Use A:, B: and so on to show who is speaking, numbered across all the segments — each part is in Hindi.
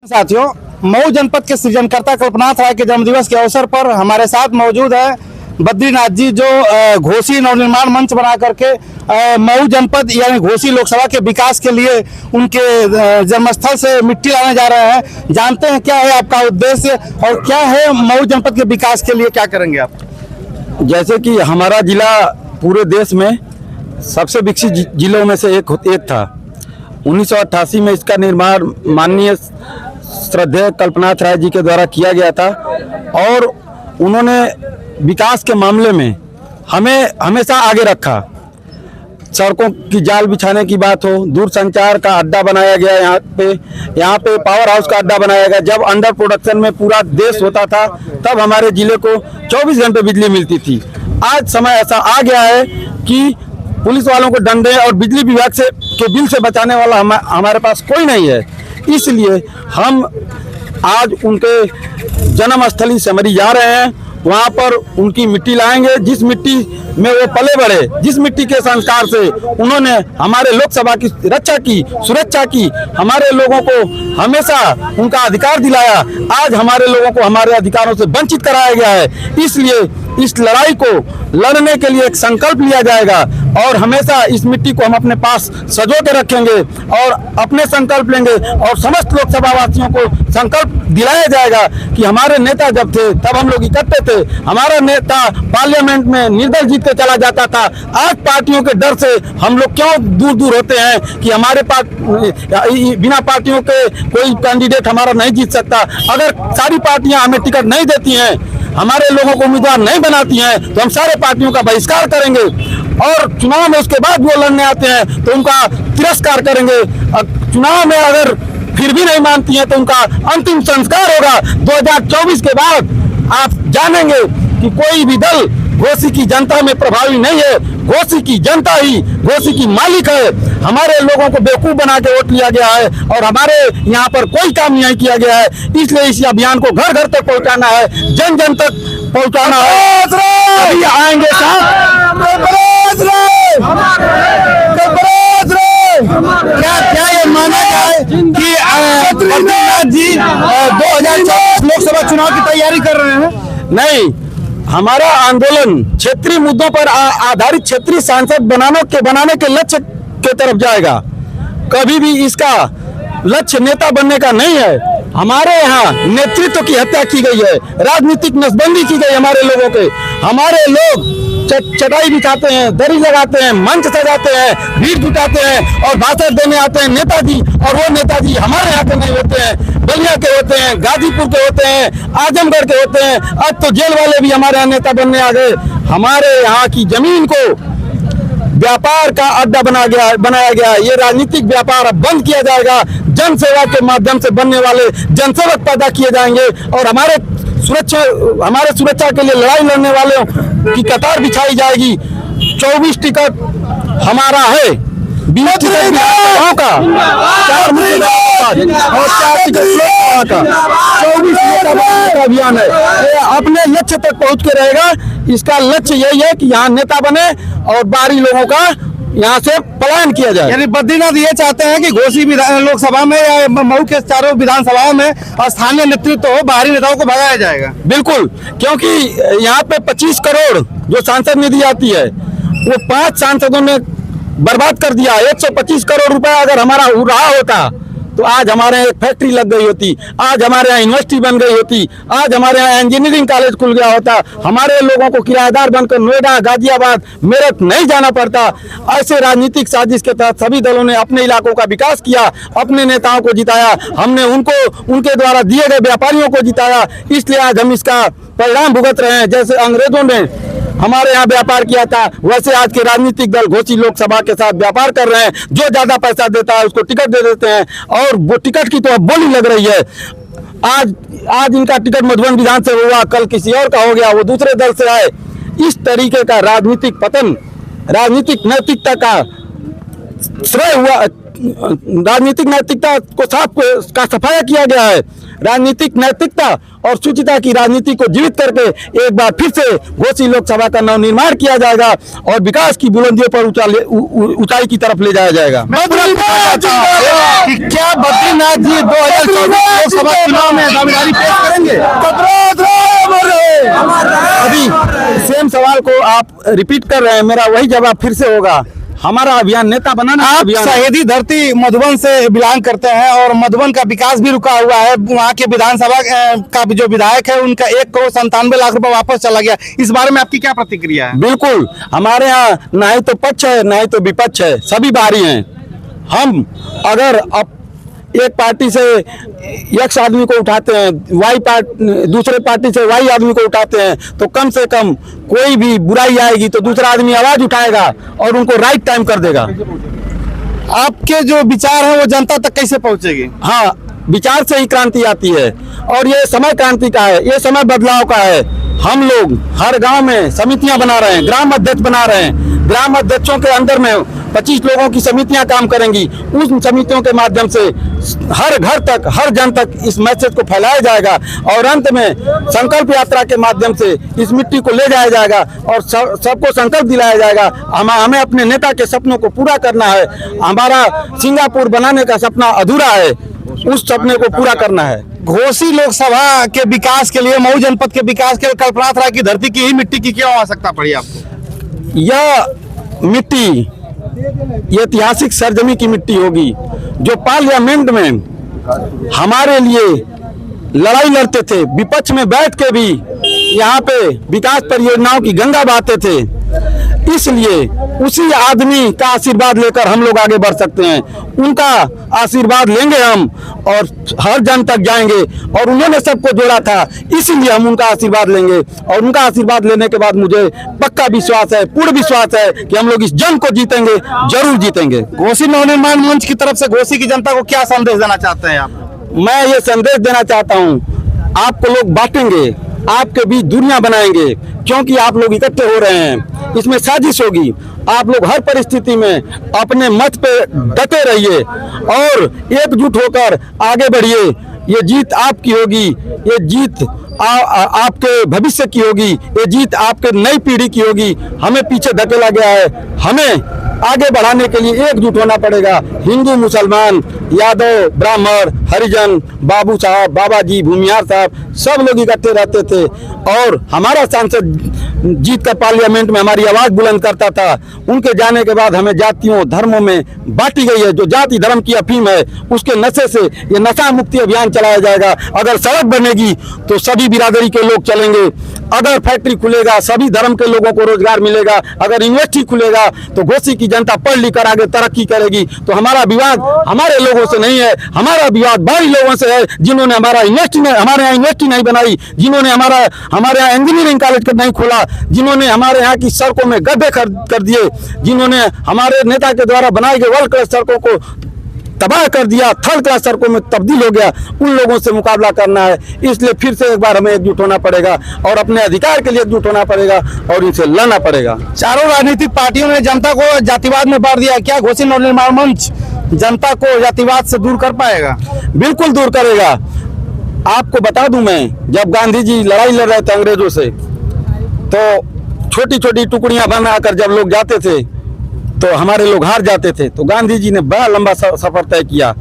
A: साथियों, मऊ जनपद के सृजनकर्ता कल्पनाथ राय के जन्मदिवस के अवसर पर हमारे साथ मौजूद है बद्रीनाथ जी, जो घोसी नवनिर्माण मंच बना करके मऊ जनपद यानी घोसी लोकसभा के विकास के लिए उनके जन्मस्थल से मिट्टी लाने जा रहे हैं। जानते हैं क्या है आपका उद्देश्य और क्या है मऊ जनपद के विकास के लिए क्या करेंगे आप?
B: जैसे कि हमारा जिला पूरे देश में सबसे विकसित जिलों में से एक था। 1988 में इसका निर्माण माननीय श्रद्धेय कल्पनाथ राय जी के द्वारा किया गया था और उन्होंने विकास के मामले में हमें हमेशा आगे रखा। सड़कों की जाल बिछाने की बात हो, दूरसंचार का अड्डा बनाया गया, यहाँ पे पावर हाउस का अड्डा बनाया गया। जब अंडर प्रोडक्शन में पूरा देश होता था तब हमारे जिले को 24 घंटे बिजली मिलती थी। आज समय ऐसा आ गया है कि पुलिस वालों को डंडे और बिजली विभाग से के बिल से बचाने वाला हमारे पास कोई नहीं है। इसलिए हम आज उनके जन्मस्थली सेमरी जा रहे हैं। वहाँ पर उनकी मिट्टी लाएंगे, जिस मिट्टी में वो पले बढ़े, जिस मिट्टी के संस्कार से उन्होंने हमारे लोकसभा की रक्षा की, सुरक्षा की, हमारे लोगों को हमेशा उनका अधिकार दिलाया। आज हमारे लोगों को हमारे अधिकारों से वंचित कराया गया है। इसलिए इस लड़ाई को लड़ने के लिए एक संकल्प लिया जाएगा और हमेशा इस मिट्टी को हम अपने पास सजो के रखेंगे और अपने संकल्प लेंगे और समस्त लोकसभा वासियों को संकल्प दिलाया जाएगा कि हमारे नेता जब थे तब हम लोग इकट्ठे थे। हमारा नेता पार्लियामेंट में निर्दल जीत के चला जाता था। आज पार्टियों के डर से हम लोग क्यों दूर दूर होते हैं कि हमारे बिना पार्टियों के कोई कैंडिडेट हमारा नहीं जीत सकता। अगर सारी पार्टियां हमें टिकट नहीं देती हैं, हमारे लोगों को उम्मीदवार नहीं बनाती हैं, तो हम सारे पार्टियों का बहिष्कार करेंगे और चुनाव में उसके बाद वो लड़ने आते हैं तो उनका तिरस्कार करेंगे। चुनाव में अगर फिर भी नहीं मानती हैं तो उनका अंतिम संस्कार होगा। 2024 के बाद आप जानेंगे कि कोई भी दल घोसी की जनता में प्रभावी नहीं है। घोसी की जनता ही घोसी की मालिक है। हमारे लोगों को बेवकूफ बना के वोट लिया गया है और हमारे यहाँ पर कोई काम नहीं किया गया है। इसलिए इस अभियान को घर घर तक पहुँचाना है, जन जन तक पहुँचाना है। अभी आएंगे क्या ये माना जाए कि बद्रीनाथ जी 2024 लोकसभा चुनाव की तैयारी कर रहे हैं? नहीं, हमारा आंदोलन क्षेत्रीय मुद्दों पर आधारित क्षेत्रीय सांसद बनाने के लक्ष्य की तरफ जाएगा। कभी भी इसका लक्ष्य नेता बनने का नहीं है। हमारे यहाँ नेतृत्व की हत्या की गई है, राजनीतिक नसबंदी की गई हमारे लोगों के। हमारे लोग चटाई बिछाते हैं, दरी लगाते हैं, मंच सजाते हैं, भीड़ जुटाते हैं और भाषण देने आते हैं नेताजी, और वो नेताजी हमारे यहाँ के नहीं होते हैं, बलिया के होते हैं, गाजीपुर के होते हैं, आजमगढ़ के होते हैं। अब तो जेल वाले भी हमारे यहाँ नेता बनने आ गए। हमारे यहाँ की जमीन को व्यापार का अड्डा बनाया गया। ये राजनीतिक व्यापार अब बंद किया जाएगा। जन सेवा के माध्यम से बनने वाले जनसेवक पैदा किए जाएंगे और हमारे सुरक्षा के लिए लड़ाई लड़ने वालों की कतार बिछाई जाएगी। 24 टिकट हमारा है, 20 टिकट बिहार का, 4 और 4 टिकट लोकसभा का, 24 का अभियान है। ये अपने लक्ष्य तक पहुंच के रहेगा। इसका लक्ष्य यही है कि यहाँ नेता बने और बाहरी लोगों का यहाँ से पलायन किया जाए।
A: यानी बद्रीनाथ ये चाहते हैं कि घोसी लोकसभा में या मऊ के चारों विधानसभाओं में स्थानीय नेतृत्व हो, बाहरी नेताओं को भगाया जाएगा।
B: बिल्कुल, क्योंकि यहाँ पे 25 करोड़ जो सांसद निधि आती है वो 5 सांसदों ने बर्बाद कर दिया। 125 करोड़ रुपया अगर हमारा रहा होता तो आज हमारे यहाँ एक फैक्ट्री लग गई होती, आज हमारे यहाँ यूनिवर्सिटी बन गई होती, आज हमारे यहाँ इंजीनियरिंग कॉलेज खुल गया होता। हमारे लोगों को किराएदार बनकर नोएडा, गाजियाबाद, मेरठ नहीं जाना पड़ता। ऐसे राजनीतिक साजिश के तहत सभी दलों ने अपने इलाकों का विकास किया, अपने नेताओं को जिताया। हमने उनके द्वारा दिए गए व्यापारियों को जिताया। इसलिए आज हम इसका परिणाम भुगत रहे हैं। जैसे अंग्रेजों ने हमारे यहाँ व्यापार किया था, वैसे आज के राजनीतिक दल घोसी लोकसभा के साथ व्यापार कर रहे हैं। जो ज्यादा पैसा देता है उसको टिकट दे देते हैं और वो टिकट की तो अब बोली लग रही है। आज इनका टिकट मधुबन विधान से हुआ, कल किसी और का हो गया, वो दूसरे दल से आए। इस तरीके का राजनीतिक पतन, राजनीतिक नैतिकता का श्रेय हुआ, राजनीतिक नैतिकता को सफाया किया गया है। राजनीतिक नैतिकता और शुचिता की राजनीति को जीवित करके एक बार फिर से घोसी लोकसभा का नवनिर्माण किया जाएगा और विकास की बुलंदियों पर ऊंचाई की तरफ ले जाया जाएगा।
A: क्या बद्रीनाथ जी 2024 लोकसभा चुनाव में दावेदारी पेश करेंगे?
B: अभी सेम सवाल को आप रिपीट कर रहे हैं, मेरा वही जवाब फिर से होगा। हमारा अभियान नेता बनाना
A: आप
B: अभियान है।
A: शहीदी धरती मधुबन से बिलोंग करते हैं और मधुबन का विकास भी रुका हुआ है। वहाँ के विधानसभा का जो विधायक है उनका 1,97,00,000 रुपए वापस चला गया। इस बारे में आपकी क्या प्रतिक्रिया है?
B: बिल्कुल, हमारे यहाँ ना ही तो पक्ष है ना ही तो विपक्ष है, सभी बाहरी हैं। हम अगर अब एक पार्टी से एक्स आदमी को उठाते हैं, दूसरे पार्टी से वाई आदमी को उठाते हैं, तो कम से कम कोई भी बुराई आएगी तो दूसरा आदमी आवाज उठाएगा और उनको राइट टाइम कर देगा।
A: आपके जो विचार है वो जनता तक कैसे पहुंचेगी?
B: हाँ, विचार से ही क्रांति आती है और ये समय क्रांति का है, ये समय बदलाव का है। हम लोग हर गांव में समितियां बना रहे हैं, ग्राम अध्यक्ष बना रहे हैं। ग्राम अध्यक्षों के अंदर में 25 लोगों की समितियां काम करेंगी। उस समितियों के माध्यम से हर घर तक, हर जन तक इस मैसेज को फैलाया जाएगा और अंत में संकल्प यात्रा के माध्यम से इस मिट्टी को ले जाया जाएगा और सबको संकल्प दिलाया जाएगा। हमें अपने नेता के सपनों को पूरा करना है। हमारा सिंगापुर बनाने का सपना अधूरा है, उस सपने को पूरा करना है।
A: घोसी लोकसभा के विकास के लिए, मऊ जनपद के विकास के लिए कल्पनाथ राय की धरती की ही मिट्टी की क्यों आवश्यकता पड़ी आपको?
B: यह मिट्टी ये ऐतिहासिक सरजमी की मिट्टी होगी जो पार्लियामेंट में हमारे लिए लड़ाई लड़ते थे, विपक्ष में बैठ के भी यहाँ पे विकास परियोजनाओं की गंगा बहाते थे। इसलिए उसी आदमी का आशीर्वाद लेकर हम लोग आगे बढ़ सकते हैं। उनका आशीर्वाद लेंगे हम और हर जन तक जाएंगे और उन्होंने सबको जोड़ा था, इसीलिए हम उनका आशीर्वाद लेंगे और उनका आशीर्वाद लेने के बाद मुझे पक्का विश्वास है, पूर्ण विश्वास है कि हम लोग इस जंग को जीतेंगे, जरूर जीतेंगे।
A: घोसी नवनिर्माण मंच की तरफ से घोसी की जनता को क्या संदेश देना चाहते हैं आप?
B: मैं ये संदेश देना चाहता हूँ, आपको लोग बांटेंगे, आपके बीच दूरियां बनाएंगे, क्योंकि आप लोग इकट्ठे हो रहे हैं। इसमें साजिश होगी। आप लोग हर परिस्थिति में अपने मत पे डटे रहिए और एकजुट होकर आगे बढ़िए। ये जीत आपकी होगी, ये जीत आपके भविष्य की होगी, ये जीत आपके नई पीढ़ी की होगी। हमें पीछे धकेला गया है, हमें आगे बढ़ाने के लिए एकजुट होना पड़ेगा। हिंदू, मुसलमान, यादव, ब्राह्मण, हरिजन, बाबू साहब, बाबा जी, भूमिहार साहब, सब लोग इकट्ठे रहते थे और हमारा सांसद जीत का पार्लियामेंट में हमारी आवाज बुलंद करता था। उनके जाने के बाद हमें जातियों, धर्मों में बांटी गई है। जो जाति धर्म की अफीम है उसके नशे से ये नशा मुक्ति अभियान चलाया जाएगा। अगर सड़क बनेगी तो सभी बिरादरी के लोग चलेंगे, अगर फैक्ट्री खुलेगा सभी धर्म के लोगों को रोजगार मिलेगा, अगर यूनिवर्सिटी खुलेगा तो घोसी की जनता पढ़ लिख कर आगे तरक्की करेगी। तो हमारा विवाद हमारे लोगों से नहीं है, हमारा विवाद बाहरी लोगों से है, जिन्होंने हमारे यहाँ यूनिवर्सिटी नहीं बनाई, जिन्होंने हमारे यहाँ इंजीनियरिंग कॉलेज नहीं खोला, जिन्होंने हमारे यहाँ की सड़कों में गड्ढे कर दिए, जिन्होंने हमारे नेता के द्वारा बनाए गए वर्ल्ड क्लास सड़कों को तबाह कर दिया, थर्ड क्लास सड़कों में तब्दील हो गया। उन लोगों से मुकाबला करना है, इसलिए फिर से एक बार हमें एकजुट होना पड़ेगा और अपने अधिकार के लिए एकजुट होना पड़ेगा और इनसे लड़ना पड़ेगा।
A: चारों राजनीतिक पार्टियों ने जनता को जातिवाद में बांट दिया, क्या घोसी नवनिर्माण मंच जनता को जातिवाद से दूर कर पाएगा?
B: बिल्कुल दूर करेगा। आपको बता दूं, मैं जब गांधी जी लड़ाई लड़ रहे थे अंग्रेजों से, तो छोटी छोटी टुकड़ियां बनाकर जब लोग जाते थे तो हमारे लोग हार जाते थे। तो गांधी जी ने बड़ा लंबा सफर तय किया,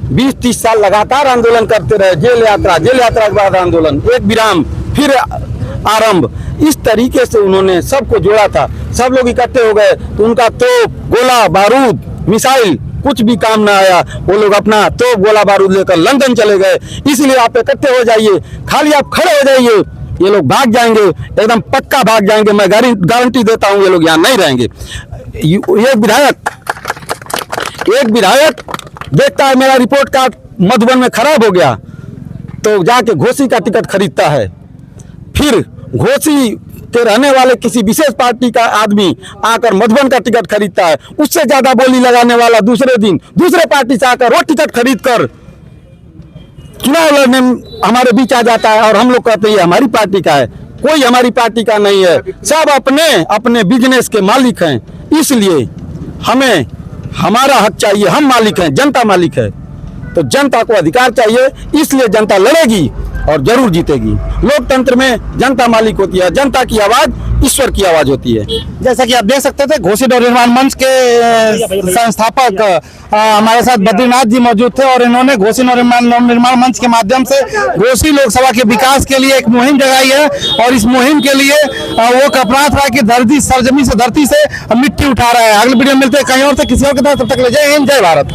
B: 20-30 साल लगातार आंदोलन करते रहे, जेल यात्रा के बाद आंदोलन, एक विराम फिर आरंभ। इस तरीके से उन्होंने सबको जोड़ा था। सब लोग इकट्ठे हो गए तो उनका तोप, गोला बारूद, मिसाइल कुछ भी काम ना आया। वो लोग अपना तोप, गोला बारूद लेकर लंदन चले गए। इसलिए आप इकट्ठे हो जाइए, खाली आप खड़े हो जाइए, ये लोग भाग जाएंगे, एकदम पक्का भाग जाएंगे। मैं गारंटी देता हूं, ये लोग यहाँ नहीं रहेंगे। एक विधायक देखता है मेरा रिपोर्ट कार्ड मधुबन में खराब हो गया तो जाके घोसी का टिकट खरीदता है। फिर घोसी के रहने वाले किसी विशेष पार्टी का आदमी आकर मधुबन का टिकट खरीदता है। उससे ज्यादा बोली लगाने वाला दूसरे दिन दूसरे पार्टी से आकर वो टिकट खरीद कर चुनाव लड़ने हमारे बीच आ जाता है और हम लोग कहते हैं हमारी पार्टी का है। कोई हमारी पार्टी का नहीं है, सब अपने अपने बिजनेस के मालिक हैं। इसलिए हमें हमारा हक चाहिए, हम मालिक हैं, जनता मालिक है। तो जनता को अधिकार चाहिए, इसलिए जनता लड़ेगी और जरूर जीतेगी। लोकतंत्र में जनता मालिक होती है, जनता की आवाज ईश्वर की आवाज होती है।
A: जैसा कि आप देख सकते थे, घोसी नवनिर्माण मंच के संस्थापक हमारे साथ बद्रीनाथ जी मौजूद थे और इन्होंने घोसी नवनिर्माण मंच के माध्यम से घोसी लोकसभा के विकास के लिए एक मुहिम जगाई है और इस मुहिम के लिए वो कल्पनाथ राय की धरती सरजमी से धरती से मिट्टी उठा रहा है। अगले वीडियो में मिलते हैं कहीं और से किसी और के साथ, तब तक ले जय हिंद, जय भारत।